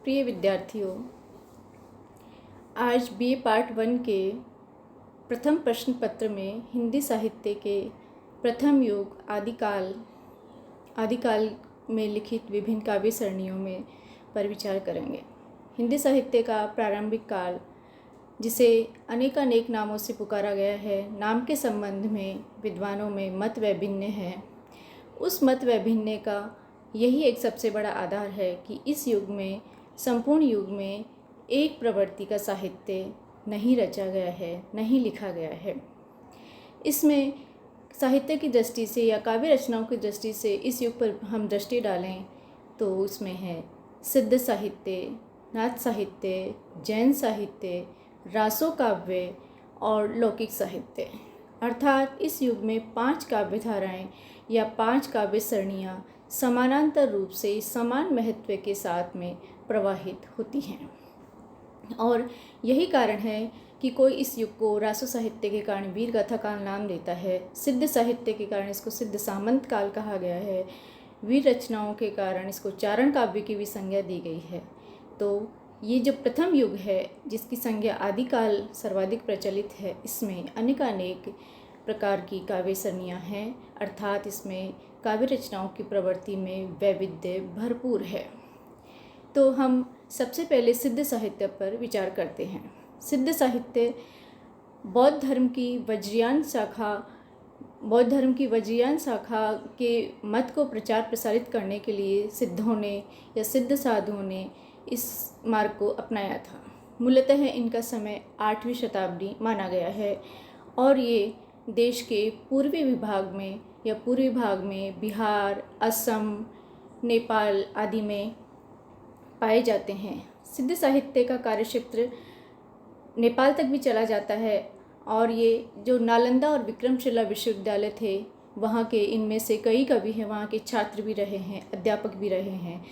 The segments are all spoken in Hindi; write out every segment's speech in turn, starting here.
प्रिय विद्यार्थियों, आज बीए पार्ट 1 के प्रथम प्रश्न पत्र में हिंदी साहित्य के प्रथम युग आदिकाल में लिखित विभिन्न काव्य सरणियों में पर विचार करेंगे। हिंदी साहित्य का प्रारंभिक काल, जिसे अनेक नामों से पुकारा गया है, नाम के संबंध में विद्वानों में मत वैभिन्न है। उस मत वैभिन्न का यही एक सबसे बड़ा आधार है कि इस युग में, संपूर्ण युग में एक प्रवृत्ति का साहित्य नहीं रचा गया है, नहीं लिखा गया है। इसमें साहित्य की दृष्टि से या काव्य रचनाओं की दृष्टि से इस युग पर हम दृष्टि डालें तो उसमें है सिद्ध साहित्य, नाथ साहित्य, जैन साहित्य, रासो काव्य और लौकिक साहित्य। अर्थात इस युग में 5 काव्य धाराएँ या 5 काव्य सरणियाँ समानांतर रूप से समान महत्व के साथ में प्रवाहित होती हैं। और यही कारण है कि कोई इस युग को रासो साहित्य के कारण वीर गाथा काल नाम देता है, सिद्ध साहित्य के कारण इसको सिद्ध सामंत काल कहा गया है, वीर रचनाओं के कारण इसको चारण काव्य की भी संज्ञा दी गई है। तो ये जो प्रथम युग है, जिसकी संज्ञा आदिकाल सर्वाधिक प्रचलित है, इसमें अनेक प्रकार की काव्य सरणियाँ हैं। अर्थात इसमें काव्य रचनाओं की प्रवृत्ति में वैविध्य भरपूर है। तो हम सबसे पहले सिद्ध साहित्य पर विचार करते हैं। सिद्ध साहित्य बौद्ध धर्म की वज्रयान शाखा के मत को प्रचार प्रसारित करने के लिए सिद्धों ने या सिद्ध साधुओं ने इस मार्ग को अपनाया था। मूलतः इनका समय 8वीं शताब्दी माना गया है और ये देश के पूर्वी भाग में बिहार, असम, नेपाल आदि में पाए जाते हैं। सिद्ध साहित्य का कार्यक्षेत्र नेपाल तक भी चला जाता है और ये जो नालंदा और विक्रमशिला विश्वविद्यालय थे, वहाँ के इनमें से कई कवि हैं, वहाँ के छात्र भी रहे हैं, अध्यापक भी रहे हैं।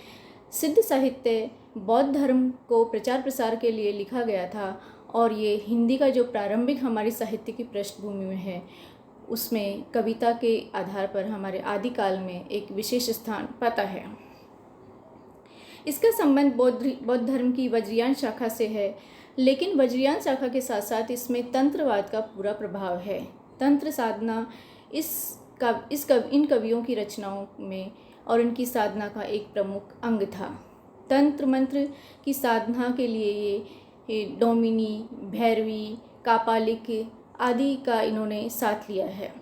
सिद्ध साहित्य बौद्ध धर्म को प्रचार प्रसार के लिए लिखा गया था और ये हिंदी का जो प्रारंभिक हमारी साहित्य की पृष्ठभूमि में है, उसमें कविता के आधार पर हमारे आदिकाल में एक विशेष स्थान पाता है। इसका संबंध बौद्ध धर्म की वज्रयान शाखा से है, लेकिन वज्रयान शाखा के साथ साथ इसमें तंत्रवाद का पूरा प्रभाव है। तंत्र साधना इन कवियों की रचनाओं में और इनकी साधना का एक प्रमुख अंग था। तंत्र मंत्र की साधना के लिए ये डोमिनी, भैरवी, कापालिक आदि का इन्होंने साथ लिया है।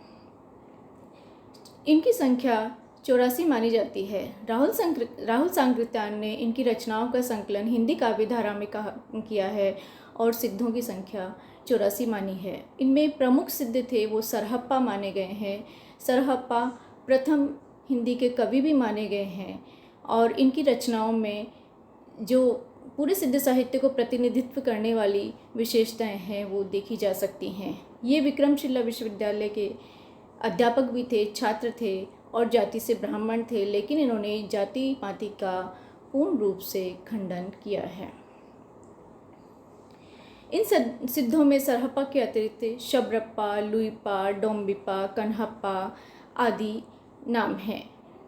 इनकी संख्या 84 मानी जाती है। राहुल सांकृत्यायन ने इनकी रचनाओं का संकलन हिंदी काव्य धारा में किया है और सिद्धों की संख्या 84 मानी है। इनमें प्रमुख सिद्ध थे वो सरहप्पा माने गए हैं। सरहप्पा प्रथम हिंदी के कवि भी माने गए हैं और इनकी रचनाओं में जो पूरे सिद्ध साहित्य को प्रतिनिधित्व करने वाली विशेषताएं हैं वो देखी जा सकती हैं। ये विक्रमशिला विश्वविद्यालय के अध्यापक भी थे, छात्र थे और जाति से ब्राह्मण थे, लेकिन इन्होंने जाति पाति का पूर्ण रूप से खंडन किया है। इन सिद्धों में सरहप्पा के अतिरिक्त शबरप्पा, लुइपा, डोम्बिपा, कन्हप्पा आदि नाम हैं।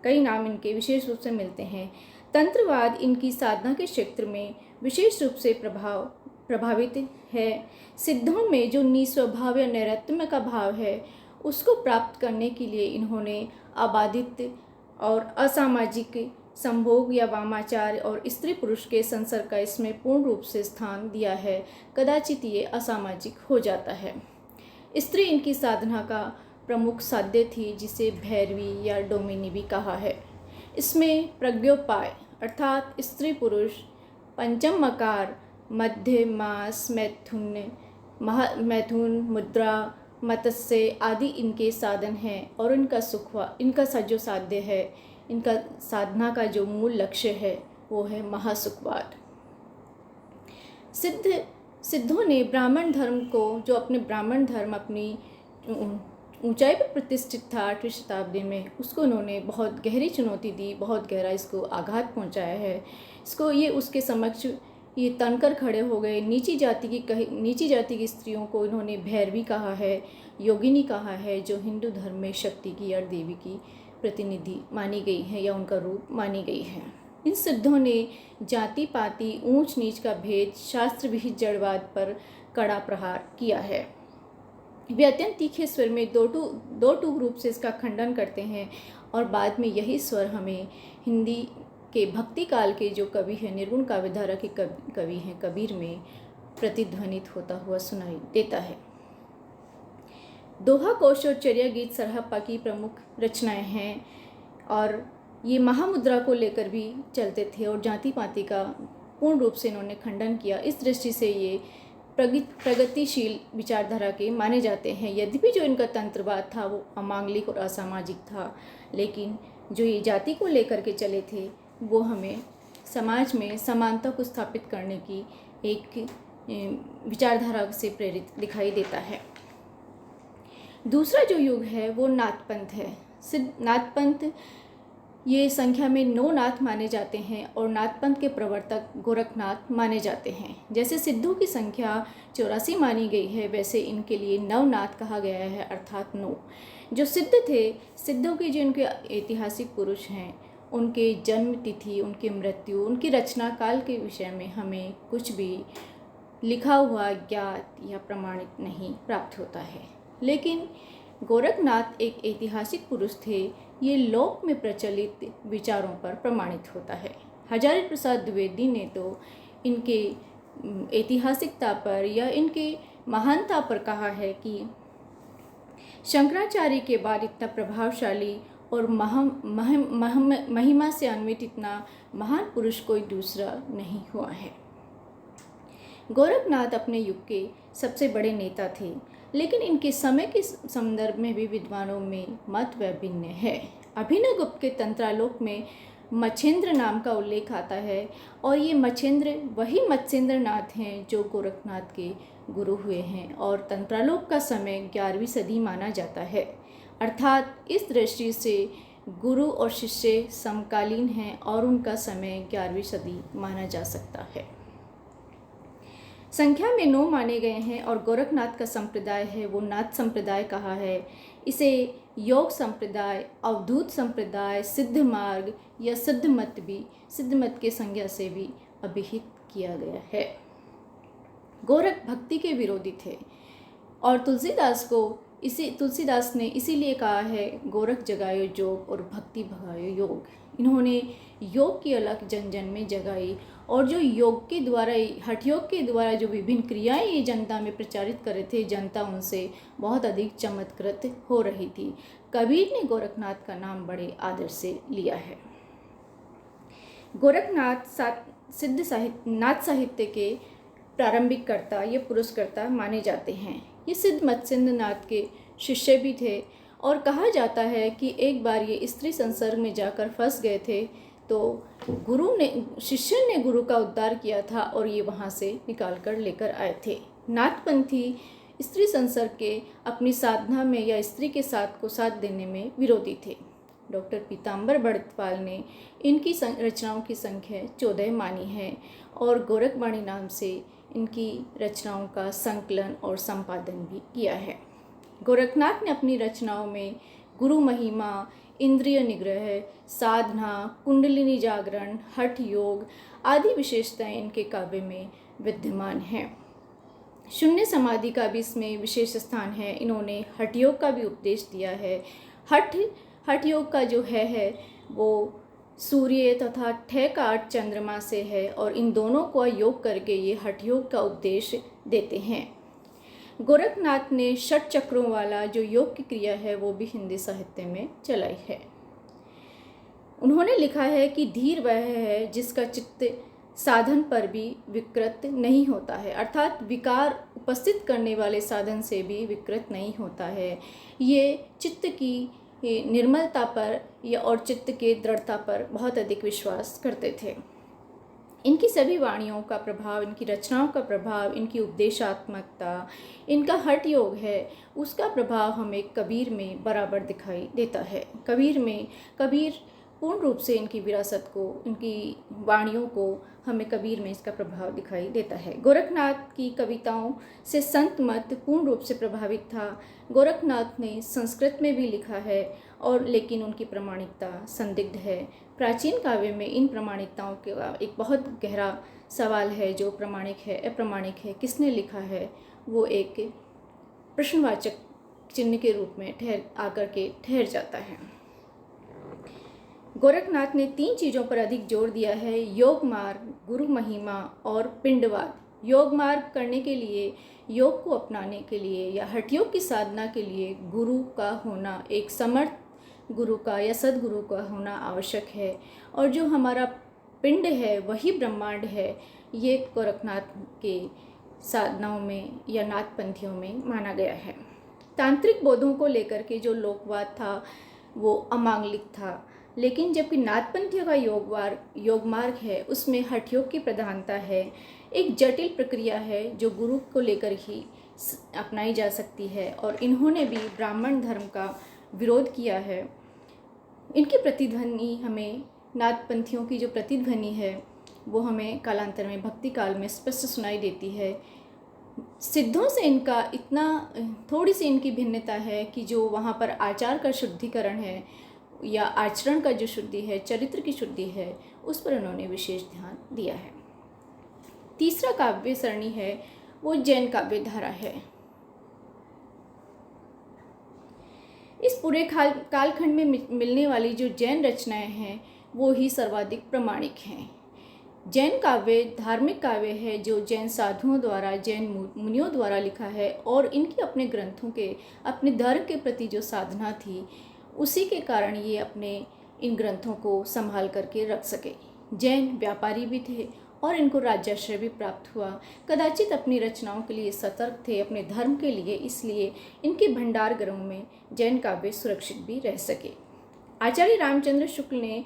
कई नाम इनके विशेष रूप से मिलते हैं। तंत्रवाद इनकी साधना के क्षेत्र में विशेष रूप से प्रभावित है। सिद्धों में जो निस्वभाव या नैरत्म्य का भाव है, उसको प्राप्त करने के लिए इन्होंने अबाधित और असामाजिक संभोग या वामाचार और स्त्री पुरुष के संसर्ग का इसमें पूर्ण रूप से स्थान दिया है। कदाचित ये असामाजिक हो जाता है। स्त्री इनकी साधना का प्रमुख साध्य थी, जिसे भैरवी या डोमिनी भी कहा है। इसमें प्रज्ञोपाय अर्थात स्त्री पुरुष, पंचम मकार, मध्य मास, मैथुन, मुद्रा, मत्स्य आदि इनके साधन हैं और इनका जो साध्य है, इनका साधना का जो मूल लक्ष्य है वो है महासुखवाद। सिद्धों ने ब्राह्मण धर्म को, जो ब्राह्मण धर्म अपनी ऊंचाई पर प्रतिष्ठित था 8वीं शताब्दी में, उसको उन्होंने बहुत गहरी चुनौती दी, बहुत गहरा इसको आघात पहुंचाया है। ये उसके समक्ष ये तनकर खड़े हो गए। नीची जाति की स्त्रियों को इन्होंने भैरवी कहा है, योगिनी कहा है, जो हिंदू धर्म में शक्ति की और देवी की प्रतिनिधि मानी गई है या उनका रूप मानी गई है। इन सिद्धों ने जाति पाति ऊंच नीच का भेद शास्त्र विहित जड़वाद पर कड़ा प्रहार किया है। वे अत्यंत तीखे स्वर में दो टूक रूप से इसका खंडन करते हैं और बाद में यही स्वर हमें हिंदी के भक्ति काल के जो कवि हैं, निर्गुण काव्यधारा के कवि हैं कबीर में प्रतिध्वनित होता हुआ सुनाई देता है। दोहा, कोश और चर्या गीत सरहप्पा की प्रमुख रचनाएं हैं और ये महामुद्रा को लेकर भी चलते थे और जाति पाति का पूर्ण रूप से इन्होंने खंडन किया। इस दृष्टि से ये प्रगतिशील विचारधारा के माने जाते हैं। यद्यपि जो इनका तंत्रवाद था वो अमांगलिक और असामाजिक था, लेकिन जो ये जाति को लेकर के चले थे वो हमें समाज में समानता को स्थापित करने की एक विचारधारा से प्रेरित दिखाई देता है। दूसरा जो युग है वो नाथपंथ है। नाथपंथ ये संख्या में 9 नाथ माने जाते हैं और नाथपंथ के प्रवर्तक गोरखनाथ माने जाते हैं। जैसे सिद्धों की संख्या 84 मानी गई है, वैसे इनके लिए नवनाथ कहा गया है, अर्थात 9। जो सिद्ध थे, सिद्धों के जो इनके ऐतिहासिक पुरुष हैं, उनके जन्म तिथि, उनकी मृत्यु, उनकी रचना काल के विषय में हमें कुछ भी लिखा हुआ, ज्ञात या प्रमाणित नहीं प्राप्त होता है। लेकिन गोरखनाथ एक ऐतिहासिक पुरुष थे, ये लोक में प्रचलित विचारों पर प्रमाणित होता है। हजारी प्रसाद द्विवेदी ने तो इनके ऐतिहासिकता पर या इनके महानता पर कहा है कि शंकराचार्य के बाद इतना प्रभावशाली और महिमा से अन्वित इतना महान पुरुष कोई दूसरा नहीं हुआ है। गोरखनाथ अपने युग के सबसे बड़े नेता थे, लेकिन इनके समय के संदर्भ में भी विद्वानों में मत वैभिन्न है। अभिनवगुप्त के तंत्रालोक में मच्छेंद्र नाम का उल्लेख आता है और ये मच्छेंद्र वही मत्स्येंद्र नाथ हैं जो गोरखनाथ के गुरु हुए हैं और तंत्रालोक का समय 11वीं सदी माना जाता है। अर्थात इस दृष्टि से गुरु और शिष्य समकालीन हैं और उनका समय 11वीं सदी माना जा सकता है। संख्या में 9 माने गए हैं और गोरखनाथ का संप्रदाय है वो नाथ संप्रदाय कहा है। इसे योग संप्रदाय, अवधूत संप्रदाय, सिद्ध मार्ग या सिद्ध मत के संज्ञा से भी अभिहित किया गया है। गोरख भक्ति के विरोधी थे और तुलसीदास ने इसीलिए कहा है गोरख जगायो जोग और भक्ति भगायो योग। इन्होंने योग की अलग जन जन में जगाई और जो योग के द्वारा, हठ योग के द्वारा जो विभिन्न क्रियाएं ये जनता में प्रचारित कर रहे थे, जनता उनसे बहुत अधिक चमत्कृत हो रही थी। कबीर ने गोरखनाथ का नाम बड़े आदर से लिया है। गोरखनाथ नाथ साहित्य के प्रारंभिक कर्ता या पुरुषकर्ता माने जाते हैं। ये सिद्ध मत्स्येंद्र नाथ के शिष्य भी थे और कहा जाता है कि एक बार ये स्त्री संसर्ग में जाकर फंस गए थे तो शिष्य ने गुरु का उद्धार किया था और ये वहाँ से निकाल कर लेकर आए थे। नाथपंथी स्त्री संसर्ग के अपनी साधना में या स्त्री के साथ को साथ देने में विरोधी थे। डॉक्टर पीताम्बर बड़तपाल ने इनकी रचनाओं की संख्या 14 मानी है और गोरखवाणी नाम से इनकी रचनाओं का संकलन और संपादन भी किया है। गोरखनाथ ने अपनी रचनाओं में गुरु महिमा, इंद्रिय निग्रह, साधना, कुंडलिनी जागरण, हठ योग आदि विशेषताएं इनके काव्य में विद्यमान हैं। शून्य समाधि का भी इसमें विशेष स्थान है। इन्होंने हठ योग का भी उपदेश दिया है। हठ योग का जो है वो सूर्य तथा ठे का 8 चंद्रमा से है और इन दोनों को योग करके ये हठ योग का उपदेश देते हैं। गोरखनाथ ने 6 चक्रों वाला जो योग की क्रिया है वो भी हिंदी साहित्य में चलाई है। उन्होंने लिखा है कि धीर वह है जिसका चित्त साधन पर भी विकृत नहीं होता है, अर्थात विकार उपस्थित करने वाले साधन से भी विकृत नहीं होता है। ये चित्त की निर्मलता पर या और चित्त के दृढ़ता पर बहुत अधिक विश्वास करते थे। इनकी सभी वाणियों का प्रभाव, इनकी रचनाओं का प्रभाव, इनकी उपदेशात्मकता, इनका हठ योग है, उसका प्रभाव हमें कबीर में बराबर दिखाई देता है। कबीर पूर्ण रूप से इनकी विरासत को, इनकी वाणियों को हमें कबीर में इसका प्रभाव दिखाई देता है। गोरखनाथ की कविताओं से संत मत पूर्ण रूप से प्रभावित था। गोरखनाथ ने संस्कृत में भी लिखा है और लेकिन उनकी प्रामाणिकता संदिग्ध है। प्राचीन काव्य में इन प्रामाणिकताओं का एक बहुत गहरा सवाल है, जो प्रामाणिक है अप्रामाणिक है, किसने लिखा है, वो एक प्रश्नवाचक चिन्ह के रूप में ठहर जाता है। गोरखनाथ ने 3 चीज़ों पर अधिक जोर दिया है: योग मार्ग, गुरु महिमा और पिंडवाद। योग मार्ग करने के लिए, योग को अपनाने के लिए या हठ योग की साधना के लिए गुरु का होना, एक समर्थ गुरु का या सदगुरु का होना आवश्यक है। और जो हमारा पिंड है वही ब्रह्मांड है, ये गोरखनाथ के साधनाओं में या नाथपंथियों में माना गया है। तांत्रिक बोधों को लेकर के जो लोकवाद था वो अमांगलिक था, लेकिन जबकि नाथपंथियों का योग मार्ग है उसमें हठ योग की प्रधानता है। एक जटिल प्रक्रिया है जो गुरु को लेकर ही अपनाई जा सकती है, और इन्होंने भी ब्राह्मण धर्म का विरोध किया है। इनकी प्रतिध्वनि हमें, नाथपंथियों की जो प्रतिध्वनि है वो हमें कालांतर में भक्ति काल में स्पष्ट सुनाई देती है। सिद्धों से इनका थोड़ी सी इनकी भिन्नता है कि जो वहाँ पर आचार का शुद्धिकरण है या आचरण का जो शुद्धि है, चरित्र की शुद्धि है, उस पर उन्होंने विशेष ध्यान दिया है। तीसरा काव्य सरणी है वो जैन काव्य धारा है। इस पूरे कालखंड में मिलने वाली जो जैन रचनाएं हैं वो ही सर्वाधिक प्रामाणिक हैं। जैन काव्य धार्मिक काव्य है जो जैन साधुओं द्वारा, जैन मुनियों द्वारा लिखा है, और इनके अपने ग्रंथों के, अपने धर्म के प्रति जो साधना थी उसी के कारण ये अपने इन ग्रंथों को संभाल करके रख सके। जैन व्यापारी भी थे और इनको राज्याश्रय भी प्राप्त हुआ। कदाचित अपनी रचनाओं के लिए सतर्क थे, अपने धर्म के लिए, इसलिए इनके भंडार गृहों में जैन काव्य सुरक्षित भी रह सके। आचार्य रामचंद्र शुक्ल ने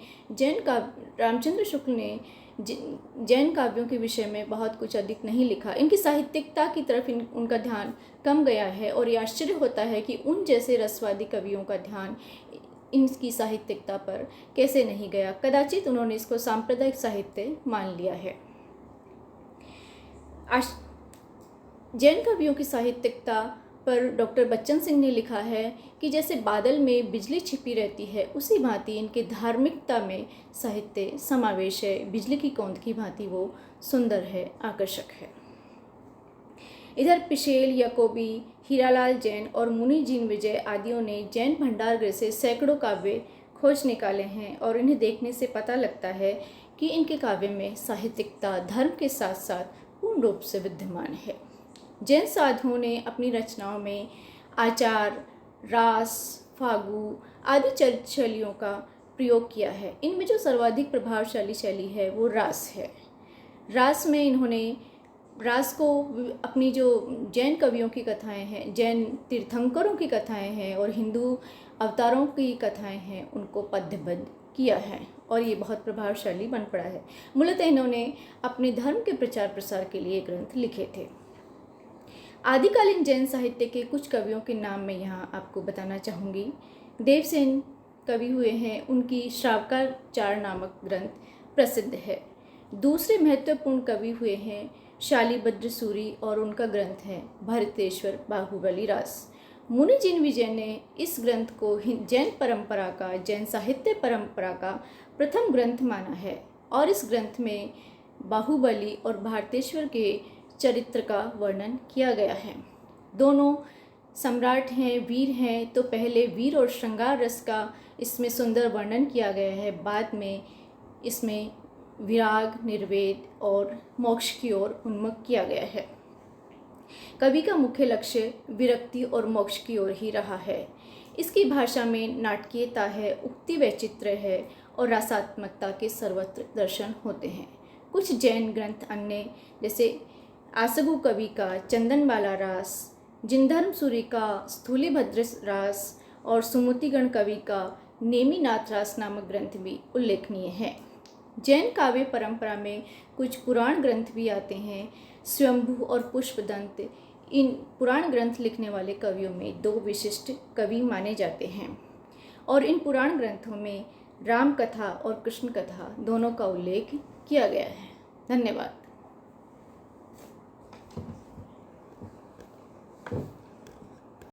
जैन काव्यों के विषय में बहुत कुछ अधिक नहीं लिखा। इनकी साहित्यिकता की तरफ उनका ध्यान कम गया है, और ये आश्चर्य होता है कि उन जैसे रसवादी कवियों का ध्यान इनकी साहित्यिकता पर कैसे नहीं गया। कदाचित उन्होंने इसको सांप्रदायिक साहित्य मान लिया है। जैन कवियों की साहित्यिकता पर डॉक्टर बच्चन सिंह ने लिखा है कि जैसे बादल में बिजली छिपी रहती है, उसी भांति इनके धार्मिकता में साहित्य समावेश है। बिजली की कौंध की भांति वो सुंदर है, आकर्षक है। इधर पिशेल, याकोबी, हीरालाल जैन और मुनि जीन विजय आदियों ने जैन भंडार गृह से सैकड़ों काव्य खोज निकाले हैं, और इन्हें देखने से पता लगता है कि इनके काव्य में साहित्यिकता धर्म के साथ साथ पूर्ण रूप से विद्यमान है। जैन साधुओं ने अपनी रचनाओं में आचार, रास, फागु आदि चरित्र शैलियों का प्रयोग किया है। इनमें जो सर्वाधिक प्रभावशाली शैली है वो रास है। रास में इन्होंने रास को अपनी जो जैन कवियों की कथाएं हैं, जैन तीर्थंकरों की कथाएं हैं और हिंदू अवतारों की कथाएं हैं, उनको पद्यबद्ध किया है, और ये बहुत प्रभावशाली बन पड़ा है। मूलतः इन्होंने अपने धर्म के प्रचार प्रसार के लिए ग्रंथ लिखे थे। आदिकालीन जैन साहित्य के कुछ कवियों के नाम मैं यहाँ आपको बताना चाहूँगी। देवसेन कवि हुए हैं, उनकी श्रावकाचार नामक ग्रंथ प्रसिद्ध है। दूसरे महत्वपूर्ण कवि हुए हैं शालिभद्र सूरी, और उनका ग्रंथ है भरतेश्वर बाहुबली रास। मुनि जीन विजय ने इस ग्रंथ को जैन परंपरा का, जैन साहित्य परंपरा का प्रथम ग्रंथ माना है, और इस ग्रंथ में बाहुबली और भारतेश्वर के चरित्र का वर्णन किया गया है। दोनों सम्राट हैं, वीर हैं, तो पहले वीर और श्रृंगार रस का इसमें सुंदर वर्णन किया गया है। बाद में इसमें विराग, निर्वेद और मोक्ष की ओर उन्मुख किया गया है। कवि का मुख्य लक्ष्य विरक्ति और मोक्ष की ओर ही रहा है। इसकी भाषा में नाटकीयता है, उक्ति वैचित्र्य है और रसात्मकता के सर्वत्र दर्शन होते हैं। कुछ जैन ग्रंथ अन्य जैसे आसगु कवि का चंदनबाला रास, जिनधर्म सूरी का स्थूलीभद्र रास और सुमतिगण कवि का नेमिनाथ रास नामक ग्रंथ भी उल्लेखनीय हैं। जैन काव्य परंपरा में कुछ पुराण ग्रंथ भी आते हैं। स्वयंभू और पुष्पदंत इन पुराण ग्रंथ लिखने वाले कवियों में 2 विशिष्ट कवि माने जाते हैं, और इन पुराण ग्रंथों में राम कथा और कृष्ण कथा दोनों का उल्लेख किया गया है। धन्यवाद।